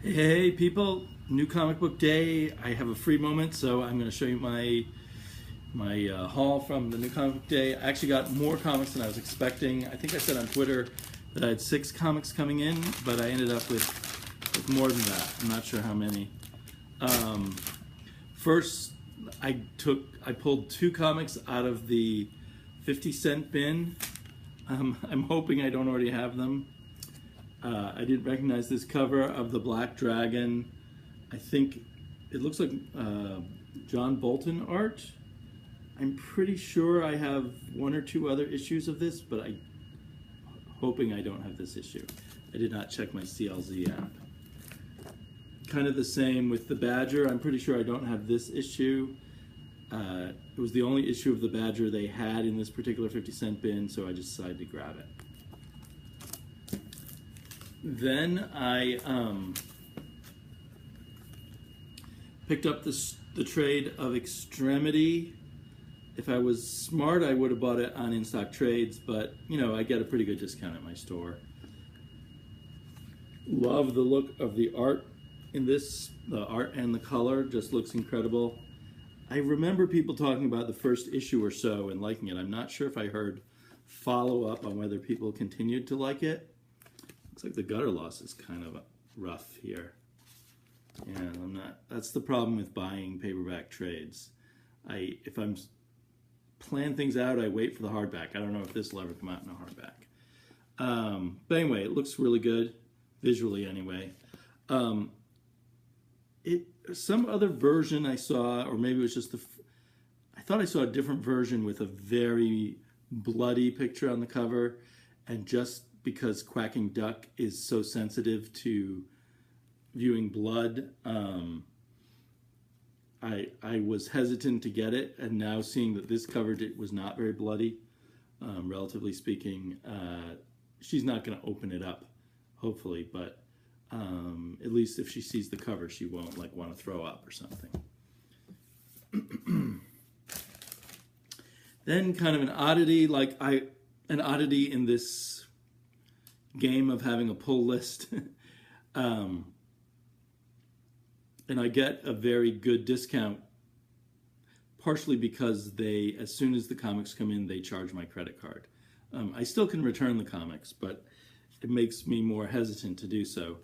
Hey people, new comic book day. I have a free moment, so I'm going to show you my haul from the new comic book day. I actually got more comics than I was expecting. I think I said on Twitter that I had 6 comics coming in, but I ended up with more than that. I'm not sure how many. First, I pulled 2 comics out of the 50-cent bin. I'm hoping I don't already have them. I didn't recognize this cover of the Black Dragon. I think it looks like John Bolton art. I'm pretty sure I have 1 or 2 other issues of this, but I'm hoping I don't have this issue. I did not check my CLZ app. Kind of the same with the Badger. I'm pretty sure I don't have this issue. It was the only issue of the Badger they had in this particular 50-cent bin, so I just decided to grab it. Then I picked up the trade of Extremity. If I was smart, I would have bought it on in-stock trades, but you know, I get a pretty good discount at my store. Love the look of the art in this. The art and the color just looks incredible. I remember people talking about the first issue or so and liking it. I'm not sure if I heard follow-up on whether people continued to like it. Looks like the gutter loss is kind of rough here. And that's the problem with buying paperback trades. If I'm plan things out, I wait for the hardback. I don't know if this will ever come out in a hardback. But anyway, it looks really good, visually anyway. Some other version I saw, or maybe it was just I thought I saw a different version with a very bloody picture on the cover, and just because Quacking Duck is so sensitive to viewing blood, I was hesitant to get it, and now seeing that this covered it was not very bloody, relatively speaking, she's not going to open it up, hopefully, but at least if she sees the cover, she won't like want to throw up or something. Then kind of an oddity, an oddity in this game of having a pull list. And I get a very good discount, partially because as soon as the comics come in, they charge my credit card. I still can return the comics, but it makes me more hesitant to do so.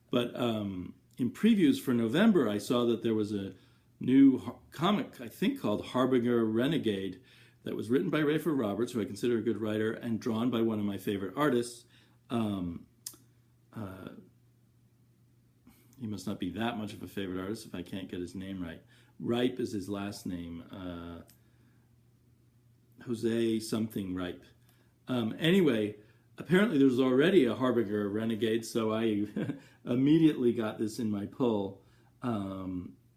But in previews for November, I saw that there was a new comic, I think called Harbinger Renegade, that was written by Rafer Roberts, who I consider a good writer, and drawn by one of my favorite artists. He must not be that much of a favorite artist if I can't get his name right. Ripe is his last name. Jose something Ripe. Anyway, apparently there was already a Harbinger Renegade, so I immediately got this in my pull.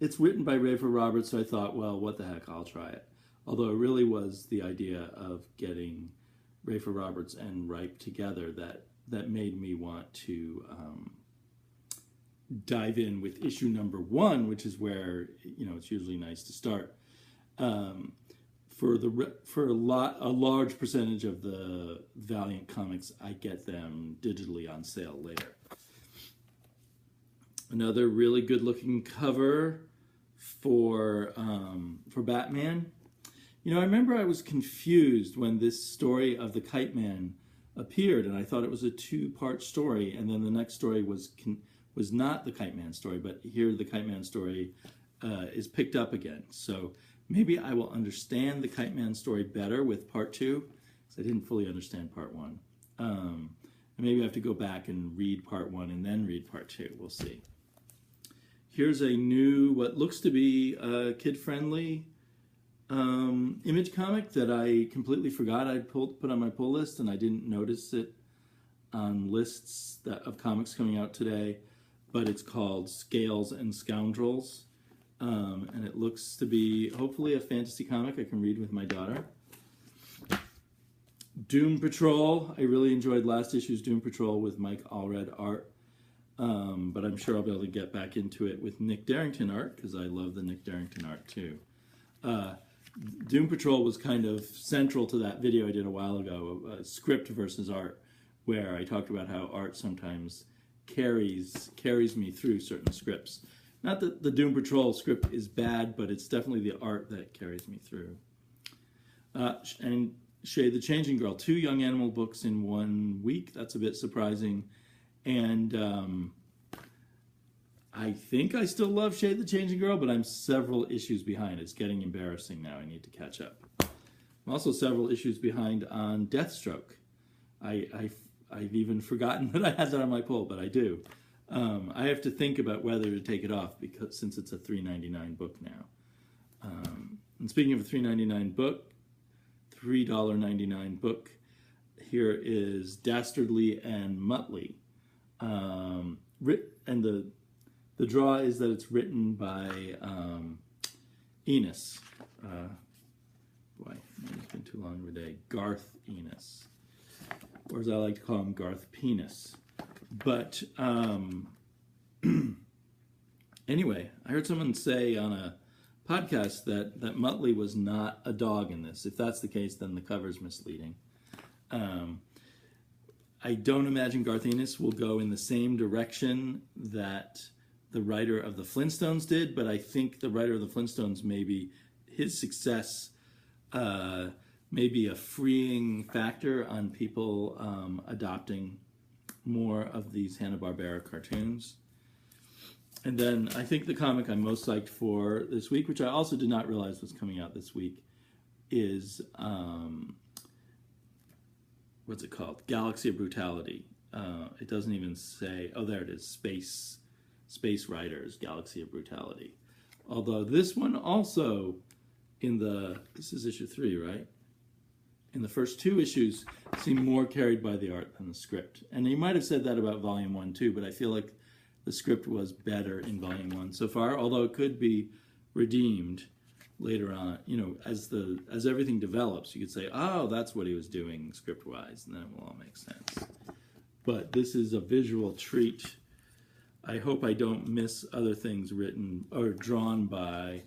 It's written by Rafer Roberts, so I thought, well, what the heck, I'll try it. Although it really was the idea of getting Rafer Roberts and Ripe together that made me want to dive in with issue number 1, which is where, you know, it's usually nice to start. For a large percentage of the Valiant comics, I get them digitally on sale later. Another really good-looking cover for Batman. You know, I remember I was confused when this story of the Kite Man appeared, and I thought it was a 2-part story, and then the next story was not the Kite Man story, but here the Kite Man story is picked up again. So maybe I will understand the Kite Man story better with part 2, because I didn't fully understand part 1. And maybe I have to go back and read part 1 and then read part 2. We'll see. Here's a new, what looks to be a kid-friendly image comic that I completely forgot I'd put on my pull list, and I didn't notice it on lists of comics coming out today, but it's called Scales and Scoundrels, and it looks to be hopefully a fantasy comic I can read with my daughter. Doom Patrol. I really enjoyed last issue's Doom Patrol with Mike Allred art, but I'm sure I'll be able to get back into it with Nick Darrington art, because I love the Nick Darrington art too. Doom Patrol was kind of central to that video I did a while ago, script versus art, where I talked about how art sometimes carries me through certain scripts. Not that the Doom Patrol script is bad, but it's definitely the art that carries me through. And Shay the Changing Girl, 2 Young Animal books in 1 week. That's a bit surprising. And I think I still love Shay the Changing Girl, but I'm several issues behind. It's getting embarrassing now. I need to catch up. I'm also several issues behind on Deathstroke. I've even forgotten that I had that on my poll, but I do. I have to think about whether to take it off because since it's a $3.99 book now. And speaking of a $3.99 book, $3.99 book, here is Dastardly and Muttley. And the draw is that it's written by Ennis. Boy, it's been too long of a day. Garth Ennis. Or as I like to call him, Garth Penis. But anyway, I heard someone say on a podcast that Muttley was not a dog in this. If that's the case, then the cover's misleading. I don't imagine Garth Ennis will go in the same direction that the writer of the Flintstones did, but I think the writer of the Flintstones, maybe his success may be a freeing factor on people adopting more of these Hanna-Barbera cartoons. And then I think the comic I'm most psyched for this week, which I also did not realize was coming out this week, is, what's it called? Galaxy of Brutality. It doesn't even say, oh, there it is, Space Riders, Galaxy of Brutality. Although this one also, this is issue 3, right? In the first 2 issues, seem more carried by the art than the script. And you might have said that about Volume 1 too, but I feel like the script was better in Volume 1 so far, although it could be redeemed later on. You know, as everything develops, you could say, oh, that's what he was doing script-wise, and then it will all make sense. But this is a visual treat. I hope I don't miss other things written or drawn by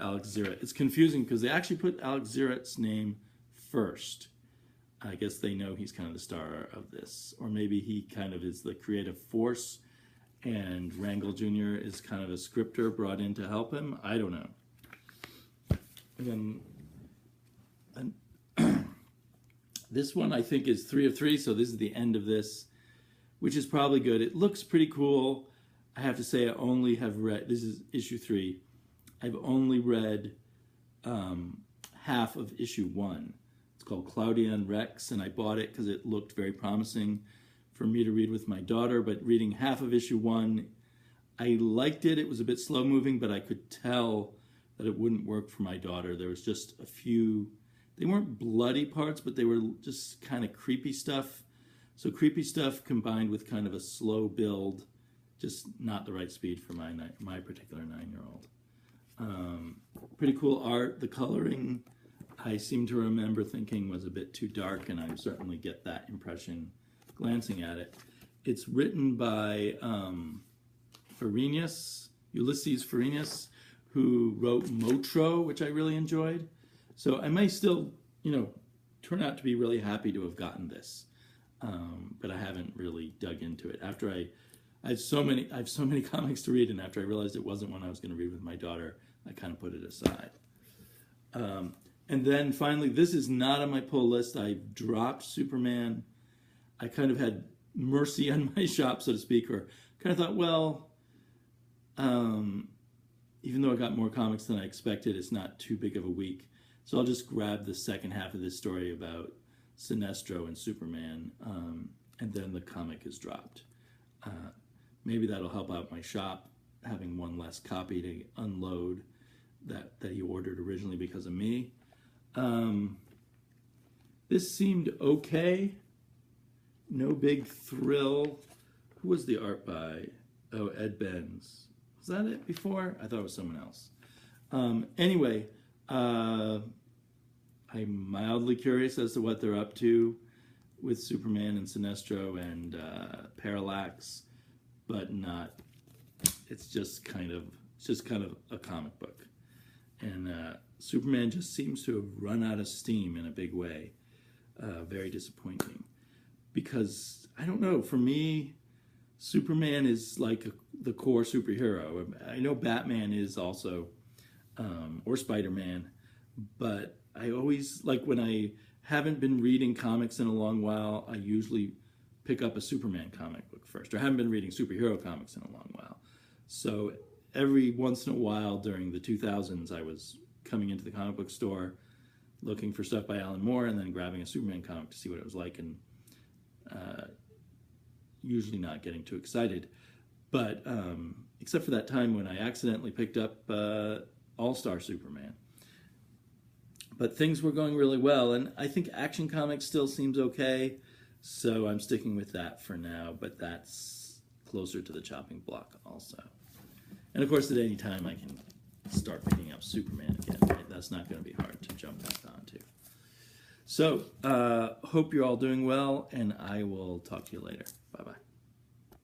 Alex Zirret. It's confusing because they actually put Alex Zirret's name first. I guess they know he's kind of the star of this. Or maybe he kind of is the creative force and Rangel Jr. is kind of a scripter brought in to help him. I don't know. And then this one I think is 3 of 3, so this is the end of this, which is probably good. It looks pretty cool. I have to say I only have read, this is issue 3, I've only read half of issue 1. It's called Cloudian Rex, and I bought it because it looked very promising for me to read with my daughter, but reading half of issue 1, I liked it. It was a bit slow moving, but I could tell that it wouldn't work for my daughter. There was just a few, they weren't bloody parts, but they were just kind of creepy stuff. So creepy stuff combined with kind of a slow build, just not the right speed for my particular 9-year-old. Pretty cool art. The coloring, I seem to remember thinking was a bit too dark, and I certainly get that impression glancing at it. It's written by Ulysses Farinas, who wrote Motro, which I really enjoyed. So I may still, turn out to be really happy to have gotten this, but I haven't really dug into it. After I have so many comics to read, and after I realized it wasn't one I was going to read with my daughter, I kind of put it aside. And then finally, this is not on my pull list. I dropped Superman. I kind of had mercy on my shop, so to speak, or kind of thought, well, even though I got more comics than I expected, it's not too big of a week. So I'll just grab the second half of this story about Sinestro and Superman, and then the comic is dropped. Maybe that'll help out my shop, having one less copy to unload that he ordered originally because of me. This seemed okay. No big thrill. Who was the art by? Oh, Ed Benz. Was that it before? I thought it was someone else. Anyway, I'm mildly curious as to what they're up to with Superman and Sinestro and Parallax, but not. It's just kind of a comic book, and Superman just seems to have run out of steam in a big way. very disappointing. Because, I don't know, for me, Superman is like the core superhero. I know Batman is also, or Spider-Man, but I always, like when I haven't been reading comics in a long while, I usually pick up a Superman comic book first, or haven't been reading superhero comics in a long while. So every once in a while during the 2000s, I was coming into the comic book store, looking for stuff by Alan Moore, and then grabbing a Superman comic to see what it was like, and usually not getting too excited. But except for that time when I accidentally picked up All-Star Superman. But things were going really well, and I think Action Comics still seems okay, so I'm sticking with that for now, but that's closer to the chopping block also. And of course, at any time I can start picking up Superman again, right? That's not going to be hard to jump back onto. So, hope you're all doing well, and I will talk to you later. Bye-bye.